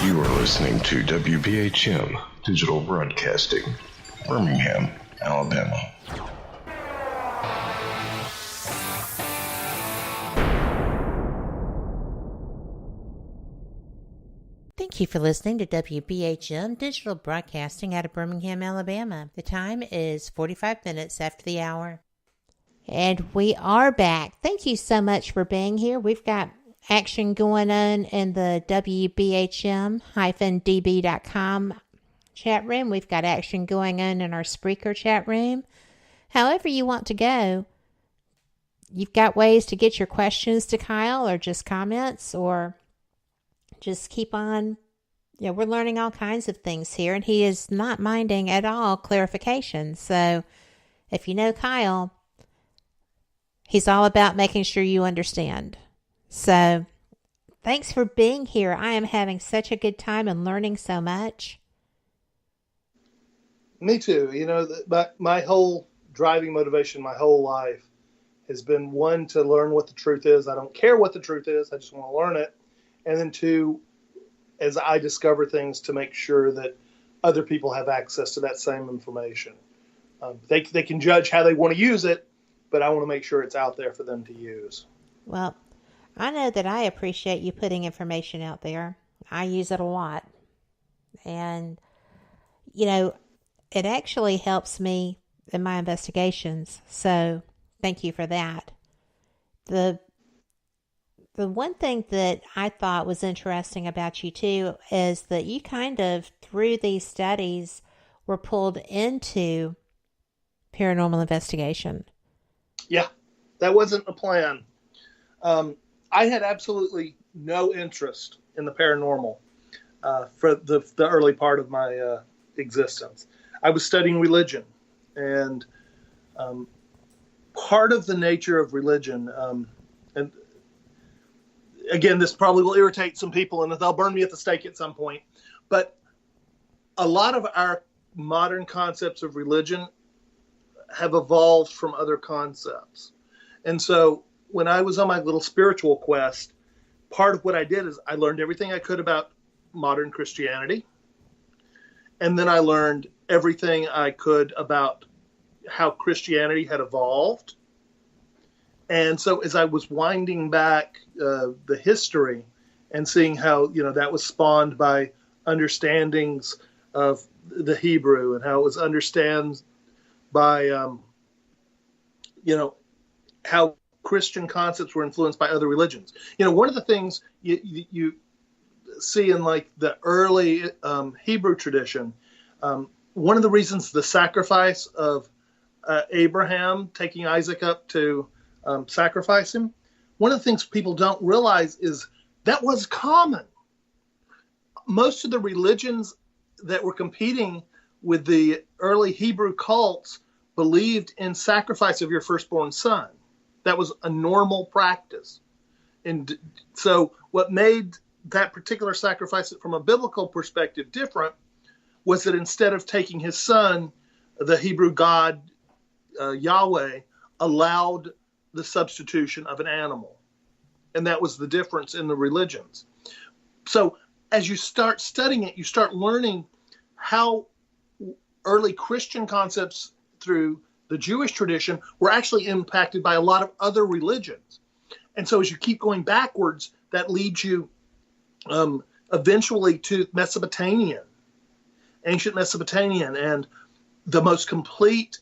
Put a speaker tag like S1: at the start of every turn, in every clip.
S1: You are listening to WBHM Digital Broadcasting, Birmingham, Alabama.
S2: Thank you for listening to WBHM Digital Broadcasting out of Birmingham, Alabama. The time is 45 minutes after the hour. And we are back. Thank you so much for being here. We've got action going on in the WBHM-DB.com chat room. We've got action going on in our Spreaker chat room. However you want to go, you've got ways to get your questions to Kyl or just comments or just keep on. We're learning all kinds of things here, and he is not minding at all clarification. So if you know Kyl, he's all about making sure you understand. So thanks for being here. I am having such a good time and learning so much.
S3: Me too. My whole driving motivation, my whole life has been, one, to learn what the truth is. I don't care what the truth is. I just want to learn it. And then two, as I discover things, to make sure that other people have access to that same information. They can judge how they want to use it, but I want to make sure it's out there for them to use.
S2: Well, I know that I appreciate you putting information out there. I use it a lot. And, it actually helps me in my investigations. So thank you for that. The one thing that I thought was interesting about you too is that you kind of, through these studies, were pulled into paranormal investigation.
S3: Yeah, that wasn't the plan. I had absolutely no interest in the paranormal for the early part of my existence. I was studying religion, and part of the nature of religion, and again, this probably will irritate some people, and they'll burn me at the stake at some point, but a lot of our modern concepts of religion have evolved from other concepts. And so when I was on my little spiritual quest, part of what I did is I learned everything I could about modern Christianity. And then I learned everything I could about how Christianity had evolved. And so as I was winding back the history and seeing how, that was spawned by understandings of the Hebrew and how it was understood by, how Christian concepts were influenced by other religions. One of the things you see in like the early Hebrew tradition, one of the reasons the sacrifice of Abraham taking Isaac up to sacrifice him, one of the things people don't realize is that was common. Most of the religions that were competing with the early Hebrew cults believed in sacrifice of your firstborn son. That was a normal practice. And so what made that particular sacrifice from a biblical perspective different was that instead of taking his son, the Hebrew God, Yahweh, allowed the substitution of an animal. And that was the difference in the religions. So as you start studying it, you start learning how early Christian concepts through the Jewish tradition were actually impacted by a lot of other religions. And so as you keep going backwards, that leads you eventually to ancient Mesopotamian, and the most complete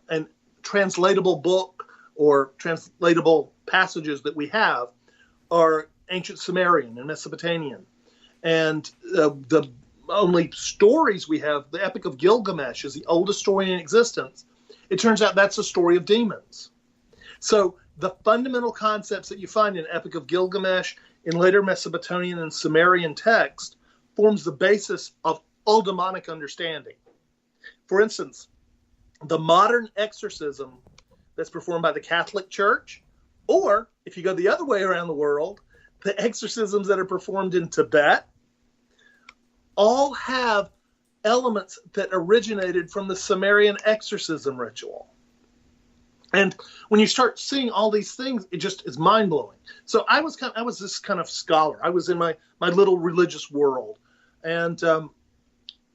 S3: and translatable book or translatable passages that we have are ancient Sumerian and Mesopotamian. And the only stories we have, the Epic of Gilgamesh is the oldest story in existence. It turns out that's a story of demons. So the fundamental concepts that you find in Epic of Gilgamesh, in later Mesopotamian and Sumerian text, forms the basis of all demonic understanding. For instance, the modern exorcism that's performed by the Catholic Church, or if you go the other way around the world, the exorcisms that are performed in Tibet, all have elements that originated from the Sumerian exorcism ritual. And when you start seeing all these things, it just is mind blowing. So I was this kind of scholar. I was in my little religious world, and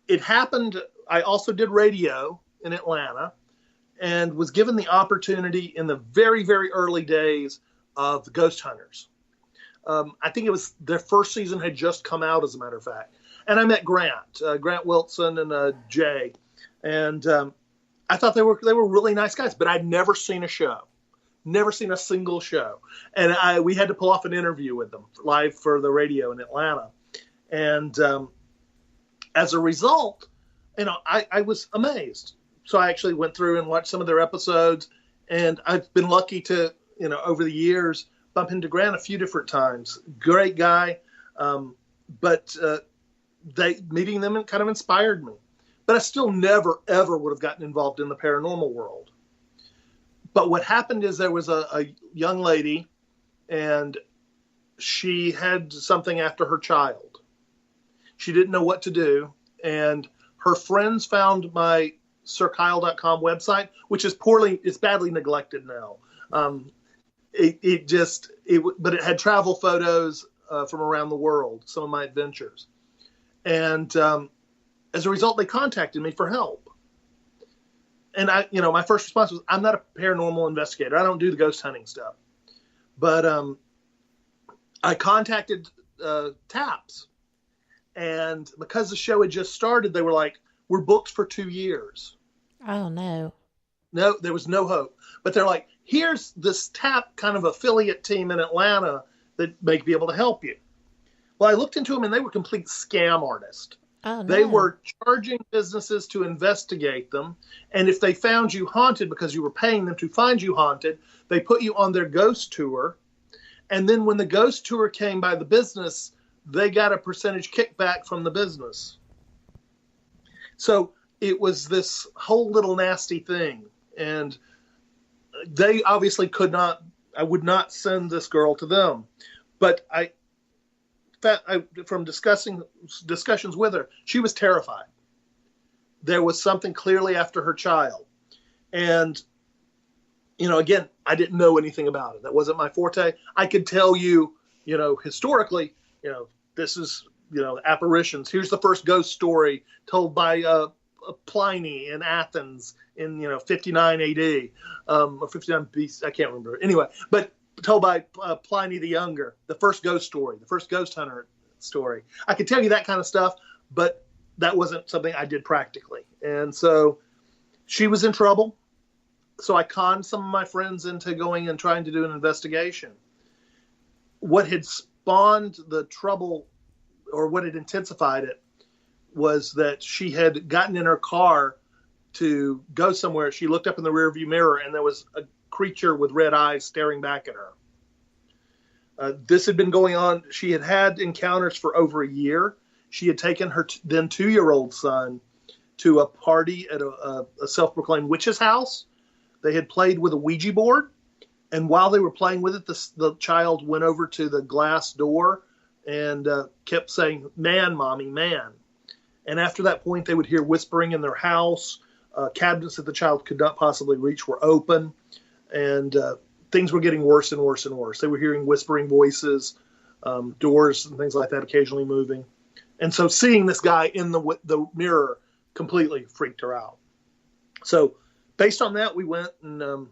S3: it happened. I also did radio in Atlanta, and was given the opportunity in the very, very early days of the Ghost Hunters. I think it was their first season had just come out, as a matter of fact. And I met Grant Wilson, and Jay, and I thought they were really nice guys. But I'd never seen a show, never seen a single show, and we had to pull off an interview with them live for the radio in Atlanta, and as a result, I was amazed. So I actually went through and watched some of their episodes, and I've been lucky to, over the years, bump into Grant a few different times. Great guy, but meeting them kind of inspired me. But I still never, ever would have gotten involved in the paranormal world. But what happened is there was a young lady, and she had something after her child. She didn't know what to do, and her friends found my SirKyle.com website, which is badly neglected now. But it had travel photos from around the world, some of my adventures. And as a result, they contacted me for help. And my first response was, I'm not a paranormal investigator. I don't do the ghost hunting stuff. But I contacted TAPS. And because the show had just started, they were like, we're booked for 2 years.
S2: Oh, no.
S3: No, there was no hope. But they're like, here's this TAP kind of affiliate team in Atlanta that may be able to help you. Well, I looked into them, and they were complete scam artists.
S2: Oh, no.
S3: They were charging businesses to investigate them. And if they found you haunted because you were paying them to find you haunted, they put you on their ghost tour. And then when the ghost tour came by the business, they got a percentage kickback from the business. So it was this whole little nasty thing. And they obviously I would not send this girl to them. But from discussions with her, she was terrified. There was something clearly after her child. And, again, I didn't know anything about it. That wasn't my forte. I could tell you, historically, this is, apparitions. Here's the first ghost story told by Pliny in Athens in 59 AD or 59 BC. I can't remember. Anyway, but told by Pliny the Younger, the first ghost story, the first ghost hunter story. I could tell you that kind of stuff, but that wasn't something I did practically. And so she was in trouble. So I conned some of my friends into going and trying to do an investigation. What had spawned the trouble, or what had intensified it, was that she had gotten in her car to go somewhere. She looked up in the rearview mirror, and there was a creature with red eyes staring back at her. This had been going on. She had had encounters for over a year. She had taken her then 2-year-old son to a party at a self-proclaimed witch's house. They had played with a Ouija board, and while they were playing with it, the child went over to the glass door and kept saying, "Man, mommy, man." And after that point, they would hear whispering in their house. Cabinets that the child could not possibly reach were open, and things were getting worse and worse and worse. They were hearing whispering voices, doors and things like that occasionally moving. And so seeing this guy in the mirror completely freaked her out. So based on that, we went and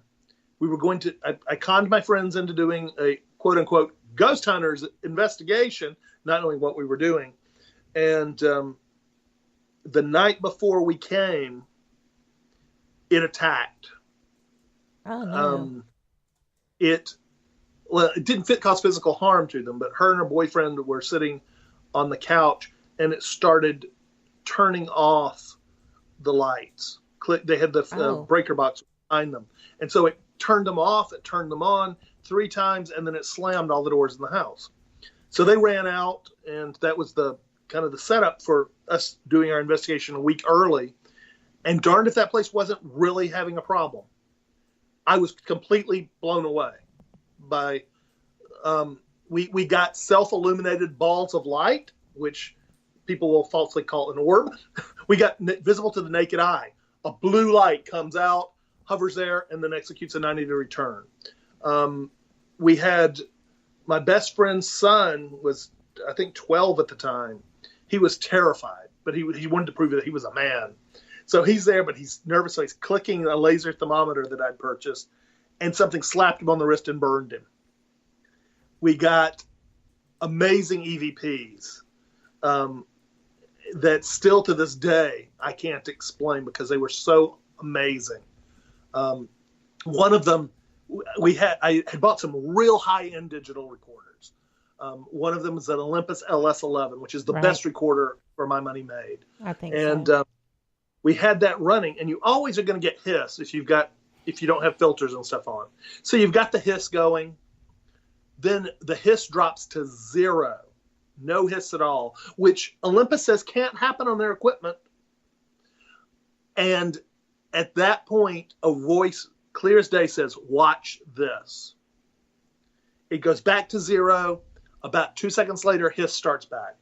S3: we were going to, I conned my friends into doing a quote unquote ghost hunters investigation, not knowing what we were doing. And the night before we came, it attacked.
S2: Oh, no.
S3: It didn't cause physical harm to them, but her and her boyfriend were sitting on the couch, and it started turning off the lights. They had the breaker box behind them. And so it turned them off, it turned them on 3 times, and then it slammed all the doors in the house. So they ran out, and that was the kind of the setup for us doing our investigation a week early. And darned if that place wasn't really having a problem. I was completely blown away by, we got self-illuminated balls of light, which people will falsely call an orb. We got visible to the naked eye. A blue light comes out hovers there and then executes a 90-degree turn. We had my best friend's son was, I think, 12 at the time. He was terrified, but he wanted to prove that he was a man. So he's there, but he's nervous. So he's clicking a laser thermometer that I'd purchased, and something slapped him on the wrist and burned him. We got amazing EVPs that still to this day I can't explain because they were so amazing. One of them, I had bought some real high-end digital recorders. One of them is an Olympus LS11, which is the best recorder for my money made.
S2: I think
S3: so. We had that running, and you always are going to get hiss if you don't have filters and stuff on. So you've got the hiss going. Then the hiss drops to 0. No hiss at all, which Olympus says can't happen on their equipment. And at that point, a voice, clear as day, says, "Watch this." It goes back to 0. About 2 seconds later, hiss starts back.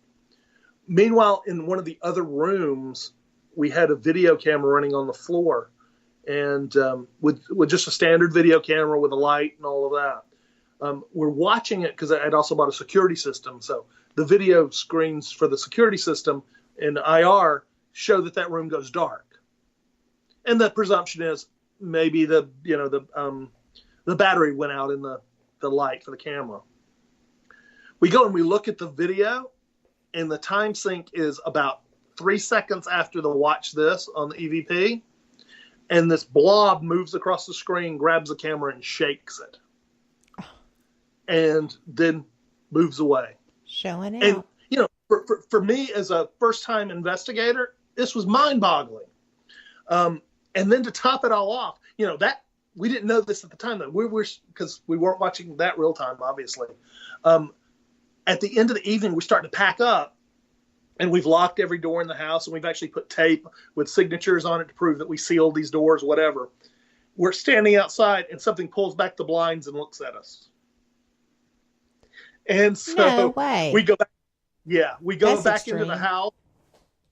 S3: Meanwhile, in one of the other rooms, we had a video camera running on the floor, and with just a standard video camera with a light and all of that. We're watching it because I'd also bought a security system. So the video screens for the security system in IR show that room goes dark. And the presumption is maybe the battery went out in the light for the camera. We go and we look at the video, and the time sync is about 3 seconds after the watch this on the EVP. And this blob moves across the screen, grabs the camera, and shakes it. And then moves away.
S2: Showing out.
S3: And, for me as a first-time investigator, this was mind-boggling. And then to top it all off, that we didn't know this at the time, though. Because we weren't watching that real time, obviously. At the end of the evening, we start to pack up. And we've locked every door in the house, and we've actually put tape with signatures on it to prove that we sealed these doors, whatever. We're standing outside, and something pulls back the blinds and looks at us. And so
S2: no way.
S3: We go back. Yeah, we go
S2: That's
S3: back
S2: extreme.
S3: into the house,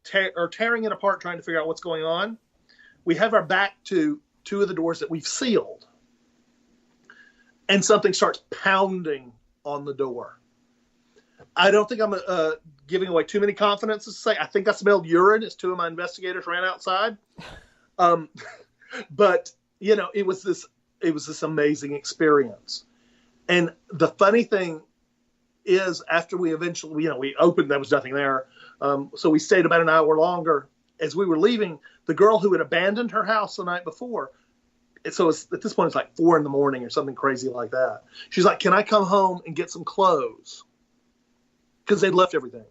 S3: tearing it apart, trying to figure out what's going on. We have our back to 2 of the doors that we've sealed, and something starts pounding on the door. I don't think I'm giving away too many confidences to say. I think I smelled urine as 2 of my investigators ran outside. But it was this amazing experience. And the funny thing is, after we eventually, we opened, there was nothing there. So we stayed about an hour longer. As we were leaving, the girl who had abandoned her house the night before, so at this point it's like 4 a.m. or something crazy like that. She's like, "Can I come home and get some clothes?" Because they'd left everything.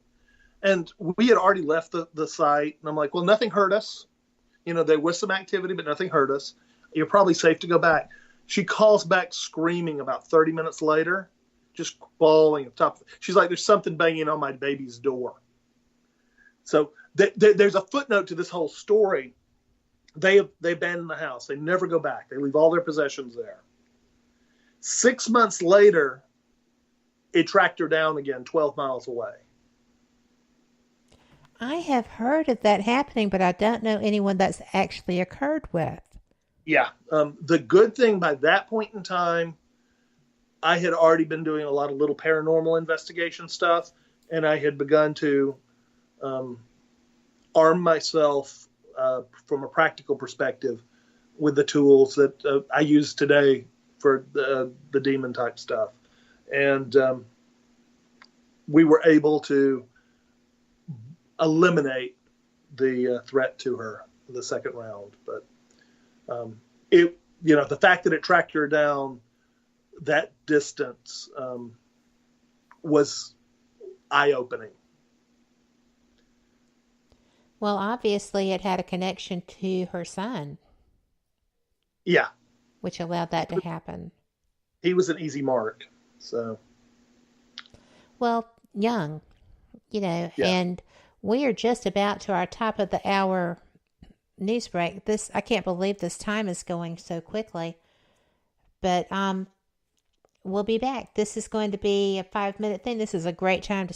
S3: And we had already left the site. And I'm like, well, nothing hurt us. There was some activity, but nothing hurt us. You're probably safe to go back. She calls back screaming about 30 minutes later, just bawling at the top. She's like, "There's something banging on my baby's door." So there's a footnote to this whole story. They abandon the house. They never go back. They leave all their possessions there. 6 months later, it tracked her down again 12 miles away.
S2: I have heard of that happening, but I don't know anyone that's actually occurred with.
S3: Yeah. The good thing by that point in time, I had already been doing a lot of little paranormal investigation stuff, and I had begun to arm myself from a practical perspective with the tools that I use today for the demon type stuff. And we were able to eliminate the threat to her the second round. But the fact that it tracked her down that distance was eye-opening.
S2: Well, obviously it had a connection to her son.
S3: Yeah.
S2: Which allowed that to happen.
S3: He was an easy mark. So.
S2: Well, young,
S3: Yeah.
S2: and we are just about to our top of the hour news break. I can't believe this time is going so quickly, but we'll be back. This is going to be a 5-minute thing. This is a great time to